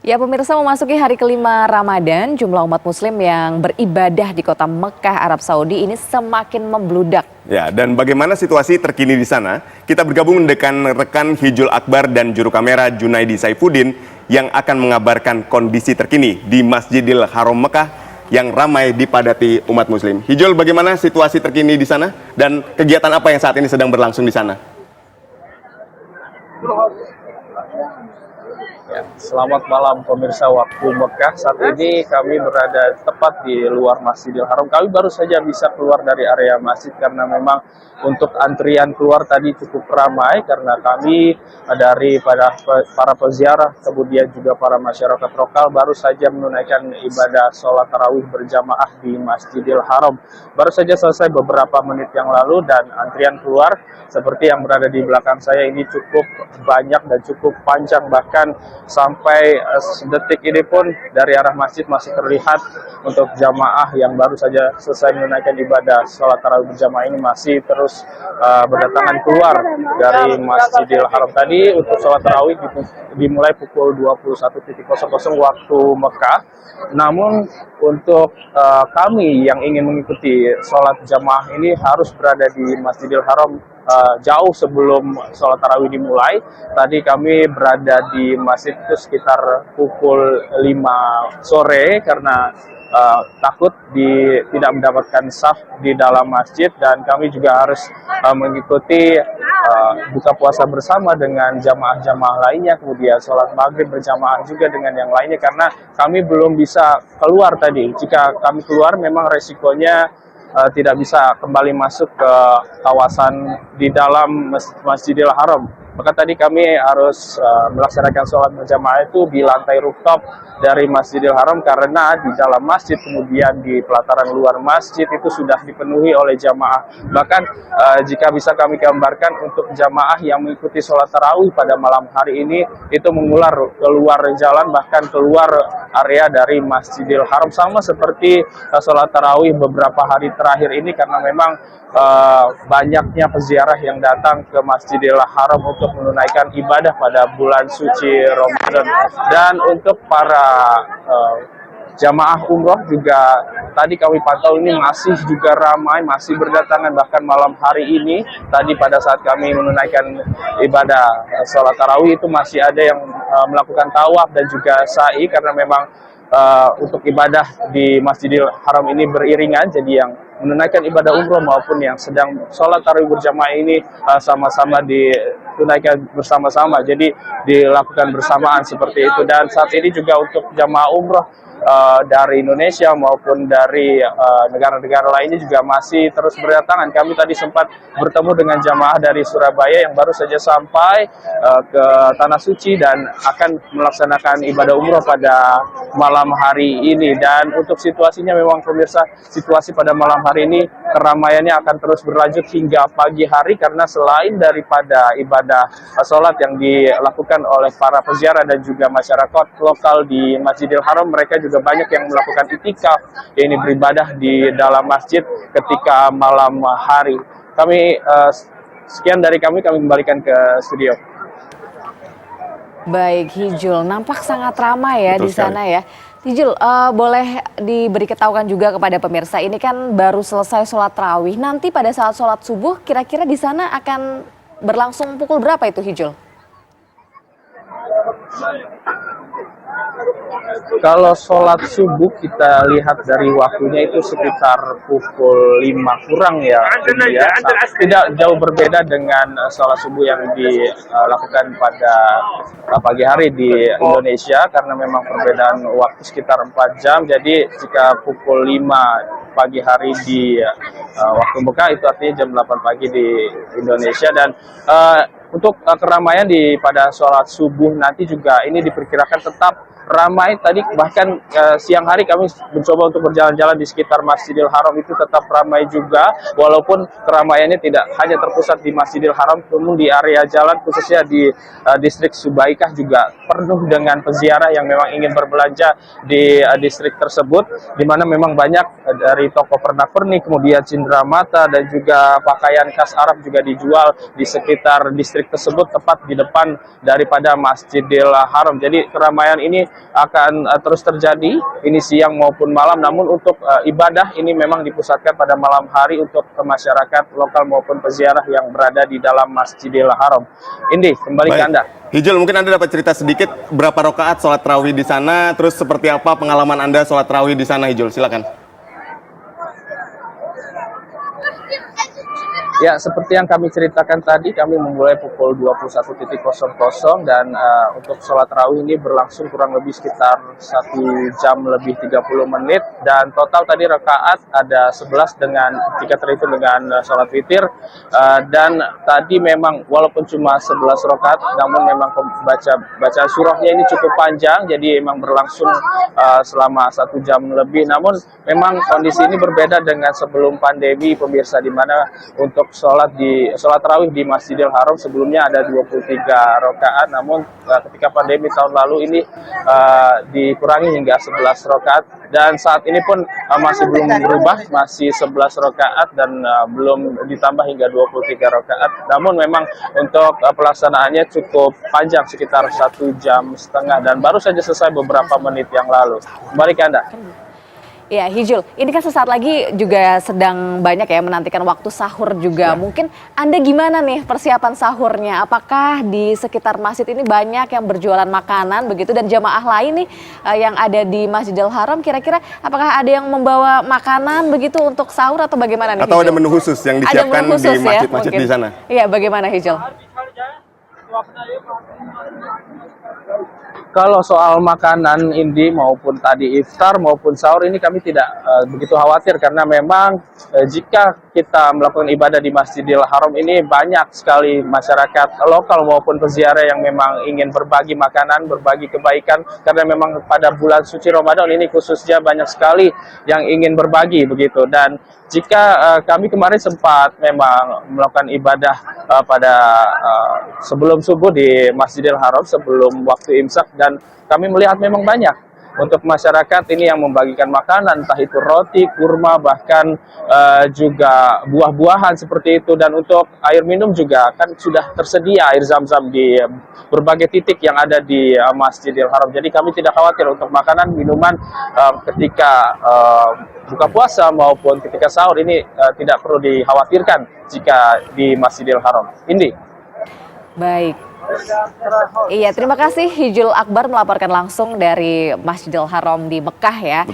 Ya, pemirsa, memasuki hari kelima Ramadan, jumlah umat muslim yang beribadah di kota Mekah, Arab Saudi ini semakin membludak. Ya, dan bagaimana situasi terkini di sana? Kita bergabung dengan rekan Hijul Akbar dan juru kamera Junaidi Saifuddin yang akan mengabarkan kondisi terkini di Masjidil Haram Mekah yang ramai dipadati umat muslim. Hijul, bagaimana situasi terkini di sana dan kegiatan apa yang saat ini sedang berlangsung di sana? Ya, selamat malam pemirsa waktu Mekah. Saat ini kami berada tepat di luar Masjidil Haram. Kami baru saja bisa keluar dari area masjid karena memang untuk antrian keluar tadi cukup ramai karena kami dari para peziarah kemudian juga para masyarakat lokal baru saja menunaikan ibadah sholat tarawih berjamaah di Masjidil Haram. Baru saja selesai beberapa menit yang lalu dan antrian keluar seperti yang berada di belakang saya ini cukup banyak dan cukup panjang, bahkan sampai detik ini pun dari arah masjid masih terlihat untuk jamaah yang baru saja selesai menunaikan ibadah sholat tarawih berjamaah ini masih terus berdatangan keluar dari Masjidil Haram. Tadi untuk sholat tarawih dimulai pukul 21.00 waktu Mekah. Namun untuk kami yang ingin mengikuti sholat jamaah ini harus berada di Masjidil Haram jauh sebelum sholat tarawih dimulai. Tadi kami berada di masjid itu sekitar pukul 5 sore karena takut tidak mendapatkan saf di dalam masjid, dan kami juga harus mengikuti buka puasa bersama dengan jamaah-jamaah lainnya, kemudian sholat maghrib berjamaah juga dengan yang lainnya karena kami belum bisa keluar tadi. Jika kami keluar memang resikonya tidak bisa kembali masuk ke kawasan di dalam Masjidil Haram. Maka tadi kami harus melaksanakan sholat berjamaah itu di lantai rooftop dari Masjidil Haram karena di dalam masjid kemudian di pelataran luar masjid itu sudah dipenuhi oleh jamaah. Bahkan jika bisa kami gambarkan untuk jamaah yang mengikuti sholat tarawih pada malam hari ini itu mengular keluar jalan, bahkan keluar area dari Masjidil Haram, sama seperti sholat tarawih beberapa hari terakhir ini karena memang banyaknya peziarah yang datang ke Masjidil Haram untuk menunaikan ibadah pada bulan suci Ramadan. Dan untuk para jamaah umroh juga tadi kami pantau ini masih juga ramai, masih berdatangan bahkan malam hari ini. Tadi pada saat kami menunaikan ibadah sholat tarawih itu masih ada yang melakukan tawaf dan juga sa'i karena memang untuk ibadah di Masjidil Haram ini beriringan, jadi yang menunaikan ibadah umroh maupun yang sedang sholat tarawih berjamaah ini sama-sama ditunaikan bersama-sama, jadi dilakukan bersamaan seperti itu. Dan saat ini juga untuk jamaah umroh dari Indonesia maupun dari negara-negara lainnya juga masih terus berdatangan. Kami tadi sempat bertemu dengan jamaah dari Surabaya yang baru saja sampai ke Tanah Suci dan akan melaksanakan ibadah umroh pada malam hari ini. Dan untuk situasinya memang pemirsa, situasi pada malam hari ini keramaiannya akan terus berlanjut hingga pagi hari karena selain daripada ibadah sholat yang dilakukan oleh para peziarah dan juga masyarakat lokal di Masjidil Haram, mereka juga banyak yang melakukan itikaf, ini beribadah di dalam masjid ketika malam hari. Kami sekian dari kami kembalikan ke studio. Baik, Hijul, nampak sangat ramai ya Betul di sana ya. Hijul, boleh diberitahukan juga kepada pemirsa, ini kan baru selesai sholat tarawih. Nanti pada saat sholat subuh, kira-kira di sana akan berlangsung pukul berapa itu, Hijul? Kalau sholat subuh kita lihat dari waktunya itu sekitar pukul 5 kurang ya. Tidak jauh berbeda dengan sholat subuh yang dilakukan pada pagi hari di Indonesia karena memang perbedaan waktu sekitar 4 jam. Jadi jika pukul 5 pagi hari di waktu Mekah itu artinya jam 8 pagi di Indonesia. Dan untuk keramaian pada sholat subuh nanti juga ini diperkirakan tetap ramai. Tadi bahkan siang hari kami mencoba untuk berjalan-jalan di sekitar Masjidil Haram itu tetap ramai juga, walaupun keramaiannya tidak hanya terpusat di Masjidil Haram, namun di area jalan khususnya di distrik Subaikah juga penuh dengan peziarah yang memang ingin berbelanja di distrik tersebut, di mana memang banyak dari toko pernak-pernik, kemudian cindera mata dan juga pakaian khas Arab juga dijual di sekitar distrik pabrik tersebut tepat di depan daripada Masjidil Haram. Jadi keramaian ini akan terus terjadi, ini siang maupun malam, namun untuk ibadah ini memang dipusatkan pada malam hari untuk ke masyarakat lokal maupun peziarah yang berada di dalam Masjidil Haram. Indi, kembali ke Anda. Hijul, mungkin Anda dapat cerita sedikit berapa rakaat sholat tarawih di sana, terus seperti apa pengalaman Anda sholat tarawih di sana, Hijul? Silakan. Ya, seperti yang kami ceritakan tadi, kami memulai pukul 21.00 dan untuk sholat tarawih ini berlangsung kurang lebih sekitar 1 jam lebih 30 menit dan total tadi rakaat ada 11 dengan jika terhitung dengan sholat witir dan tadi memang walaupun cuma 11 rakaat namun memang bacaan surahnya ini cukup panjang, jadi memang berlangsung selama 1 jam lebih. Namun memang kondisi ini berbeda dengan sebelum pandemi, pemirsa, di mana untuk sholat tarawih di Masjidil Haram sebelumnya ada 23 rakaat, namun ketika pandemi tahun lalu ini dikurangi hingga 11 rakaat dan saat ini pun masih belum berubah, masih 11 rakaat dan belum ditambah hingga 23 rakaat. Namun memang untuk pelaksanaannya cukup panjang, sekitar 1,5 jam dan baru saja selesai beberapa menit yang lalu. Kembali ke Anda. Ya, Hijul, ini kan sesaat lagi juga sedang banyak ya menantikan waktu sahur juga. Mungkin Anda gimana nih persiapan sahurnya? Apakah di sekitar masjid ini banyak yang berjualan makanan begitu dan jamaah lain nih yang ada di Masjidil Haram, kira-kira apakah ada yang membawa makanan begitu untuk sahur atau bagaimana nih, Atau Hijul? ada menu khusus yang disiapkan di masjid-masjid di sana? Iya, bagaimana, Hijul? Kalau soal makanan, Indi, maupun tadi iftar maupun sahur ini kami tidak begitu khawatir karena memang jika kita melakukan ibadah di Masjidil Haram ini banyak sekali masyarakat lokal maupun peziarah yang memang ingin berbagi makanan, berbagi kebaikan karena memang pada bulan suci Ramadan ini khususnya banyak sekali yang ingin berbagi begitu. Dan jika kami kemarin sempat memang melakukan ibadah pada sebelum subuh di Masjidil Haram sebelum waktu imsak dan kami melihat memang banyak untuk masyarakat ini yang membagikan makanan, entah itu roti, kurma, bahkan juga buah-buahan seperti itu. Dan untuk air minum juga kan sudah tersedia air zam-zam di berbagai titik yang ada di Masjidil Haram. Jadi kami tidak khawatir untuk makanan, minuman ketika buka puasa maupun ketika sahur ini tidak perlu dikhawatirkan jika di Masjidil Haram. Indi. Baik. Iya, terima kasih Hijul Akbar melaporkan langsung dari Masjidil Haram di Mekah ya. Betul.